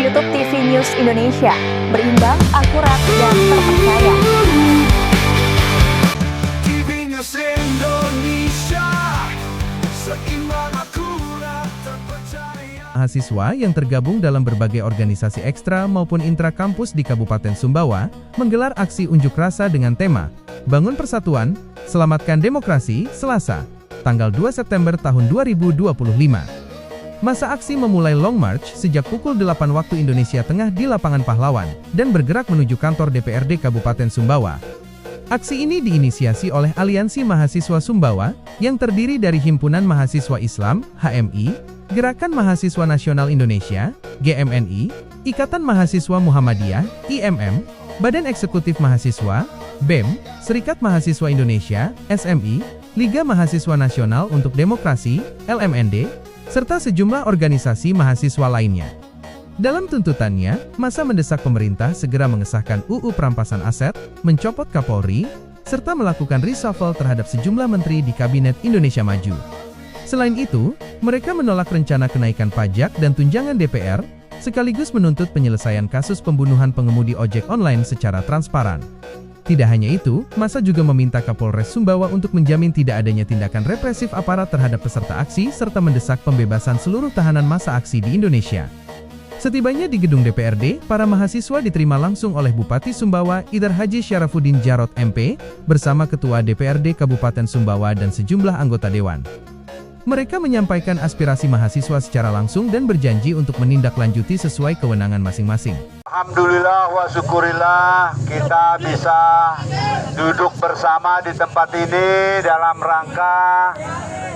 YouTube TV News Indonesia, berimbang, akurat, dan terpercaya. TV News Indonesia, seimbang, akurat, terpercaya. Mahasiswa yang tergabung dalam berbagai organisasi ekstra maupun intra-kampus di Kabupaten Sumbawa menggelar aksi unjuk rasa dengan tema Bangun Persatuan, Selamatkan Demokrasi, Selasa, tanggal 2 September tahun 2025. Masa aksi memulai Long March sejak pukul 8 waktu Indonesia Tengah di Lapangan Pahlawan dan bergerak menuju kantor DPRD Kabupaten Sumbawa. Aksi ini diinisiasi oleh Aliansi Mahasiswa Sumbawa yang terdiri dari Himpunan Mahasiswa Islam, HMI, Gerakan Mahasiswa Nasional Indonesia, GMNI, Ikatan Mahasiswa Muhammadiyah, IMM, Badan Eksekutif Mahasiswa, BEM, Serikat Mahasiswa Indonesia, SMI, Liga Mahasiswa Nasional untuk Demokrasi, LMND, serta sejumlah organisasi mahasiswa lainnya. Dalam tuntutannya, massa mendesak pemerintah segera mengesahkan UU Perampasan Aset, mencopot Kapolri, serta melakukan reshuffle terhadap sejumlah menteri di Kabinet Indonesia Maju. Selain itu, mereka menolak rencana kenaikan pajak dan tunjangan DPR, sekaligus menuntut penyelesaian kasus pembunuhan pengemudi ojek online secara transparan. Tidak hanya itu, massa juga meminta Kapolres Sumbawa untuk menjamin tidak adanya tindakan represif aparat terhadap peserta aksi serta mendesak pembebasan seluruh tahanan massa aksi di Indonesia. Setibanya di gedung DPRD, para mahasiswa diterima langsung oleh Bupati Sumbawa Idhar Haji Syarafuddin Jarot MP bersama Ketua DPRD Kabupaten Sumbawa dan sejumlah anggota dewan. Mereka menyampaikan aspirasi mahasiswa secara langsung dan berjanji untuk menindaklanjuti sesuai kewenangan masing-masing. Alhamdulillah wa syukurillah kita bisa duduk bersama di tempat ini dalam rangka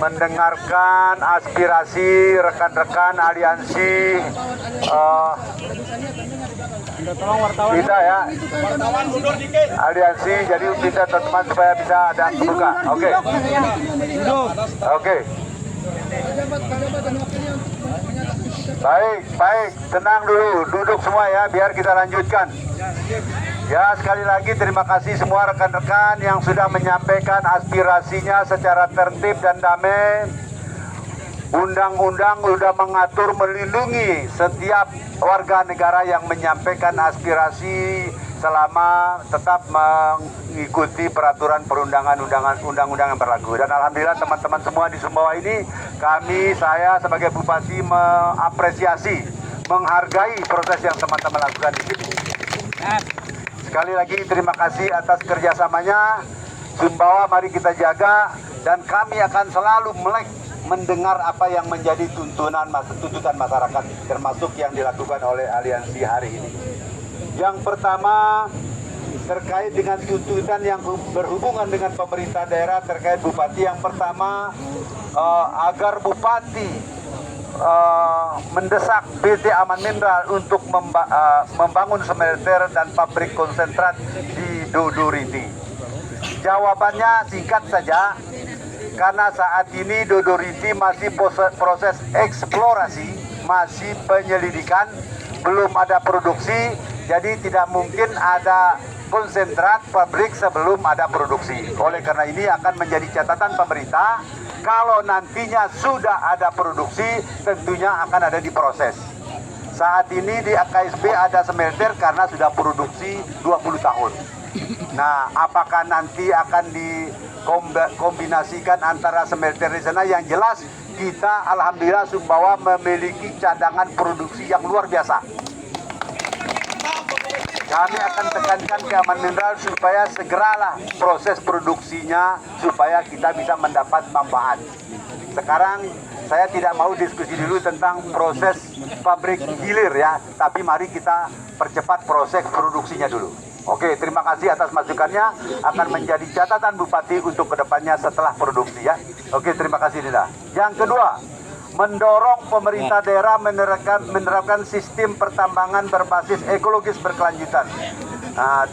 mendengarkan aspirasi rekan-rekan aliansi kita ya, aliansi, jadi kita teman-teman supaya bisa ada kebuka. Oke. Baik, tenang dulu, duduk semua ya, biar kita lanjutkan. Ya, sekali lagi terima kasih semua rekan-rekan yang sudah menyampaikan aspirasinya secara tertib dan damai. Undang-undang sudah mengatur melindungi setiap warga negara yang menyampaikan aspirasi selama tetap mengikuti peraturan perundang-undangan yang berlaku. Dan alhamdulillah teman-teman semua di Sumbawa ini, saya sebagai Bupati mengapresiasi, menghargai proses yang teman-teman lakukan di sini. Sekali lagi terima kasih atas kerjasamanya. Sumbawa mari kita jaga, dan kami akan selalu melek mendengar apa yang menjadi tuntutan masyarakat, termasuk yang dilakukan oleh aliansi hari ini. Yang pertama, terkait dengan tuntutan yang berhubungan dengan pemerintah daerah terkait Bupati. Yang pertama, agar Bupati mendesak PT Aman Mineral untuk membangun smelter dan pabrik konsentrat di Dodoriti. Jawabannya singkat saja, karena saat ini Dodoriti masih proses eksplorasi, masih penyelidikan, belum ada produksi, jadi tidak mungkin ada konsentrat pabrik sebelum ada produksi. Oleh karena ini akan menjadi catatan pemerintah, kalau nantinya sudah ada produksi, tentunya akan ada diproses. Saat ini di AKSB ada smelter karena sudah produksi 20 tahun. Nah, apakah nanti akan dikombinasikan antara smelter di sana? Yang jelas kita alhamdulillah Sumbawa memiliki cadangan produksi yang luar biasa. Kami akan tekankan ke Aman Mineral supaya segeralah proses produksinya supaya kita bisa mendapat manfaat. Sekarang saya tidak mau diskusi dulu tentang proses pabrik hilir ya, tapi mari kita percepat proses produksinya dulu. Oke, terima kasih atas masukannya, akan menjadi catatan Bupati untuk kedepannya setelah produksi ya. Oke, terima kasih Dinda. Yang kedua, mendorong pemerintah daerah menerapkan sistem pertambangan berbasis ekologis berkelanjutan,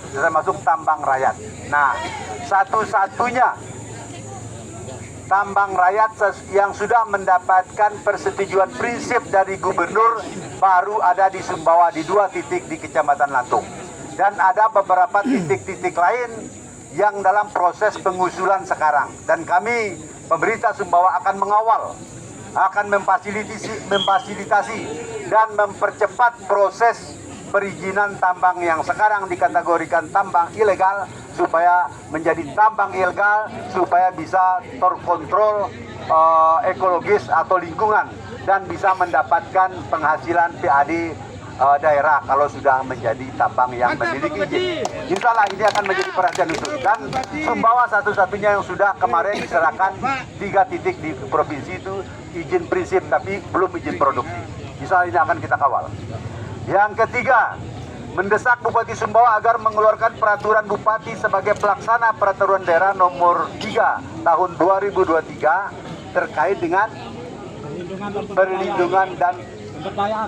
termasuk tambang rakyat. Nah, satu-satunya tambang rakyat yang sudah mendapatkan persetujuan prinsip dari gubernur baru ada di Sumbawa di 2 titik di Kecamatan Lantung. Dan ada beberapa titik-titik lain yang dalam proses pengusulan sekarang. Dan kami, pemerintah Sumbawa akan mengawal akan memfasilitasi dan mempercepat proses perizinan tambang yang sekarang dikategorikan tambang ilegal supaya menjadi tambang ilegal, supaya bisa terkontrol ekologis atau lingkungan dan bisa mendapatkan penghasilan PAD daerah kalau sudah menjadi tambang yang memiliki izin. Insya Allah ini akan menjadi perhatian khusus. Dan Sumbawa satu-satunya yang sudah kemarin diserahkan 3 titik di provinsi itu izin prinsip tapi belum izin produksi. Insya Allah ini akan kita kawal. Yang ketiga, mendesak Bupati Sumbawa agar mengeluarkan peraturan Bupati sebagai pelaksana peraturan daerah nomor 3 tahun 2023 terkait dengan perlindungan dan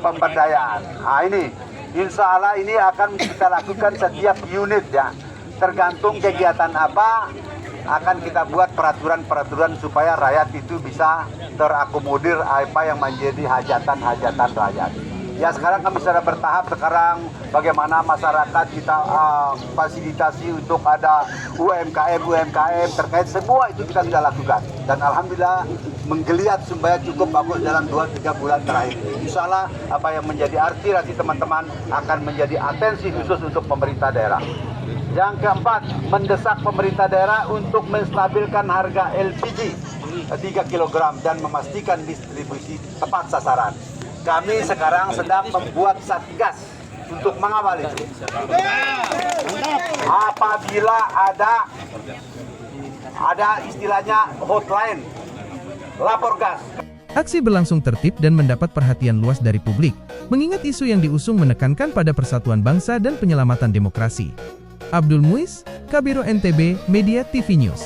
pemberdayaan. Nah ini, insya Allah ini akan kita lakukan setiap unit ya. Tergantung kegiatan apa, akan kita buat peraturan-peraturan supaya rakyat itu bisa terakomodir apa yang menjadi hajatan-hajatan rakyat. Ya sekarang kami secara bertahap sekarang bagaimana masyarakat kita fasilitasi untuk ada UMKM terkait semua itu kita sudah lakukan. Dan Alhamdulillah menggeliat Sumbawa cukup bagus dalam 2-3 bulan terakhir. Insya Allah apa yang menjadi aspirasi teman-teman akan menjadi atensi khusus untuk pemerintah daerah. Yang keempat, mendesak pemerintah daerah untuk menstabilkan harga LPG 3 kg dan memastikan distribusi tepat sasaran. Kami sekarang sedang membuat satgas untuk mengawal itu. Apabila ada istilahnya hotline, lapor gas. Aksi berlangsung tertib dan mendapat perhatian luas dari publik, mengingat isu yang diusung menekankan pada persatuan bangsa dan penyelamatan demokrasi. Abdul Muiz, Kabiro NTB, Media TV News.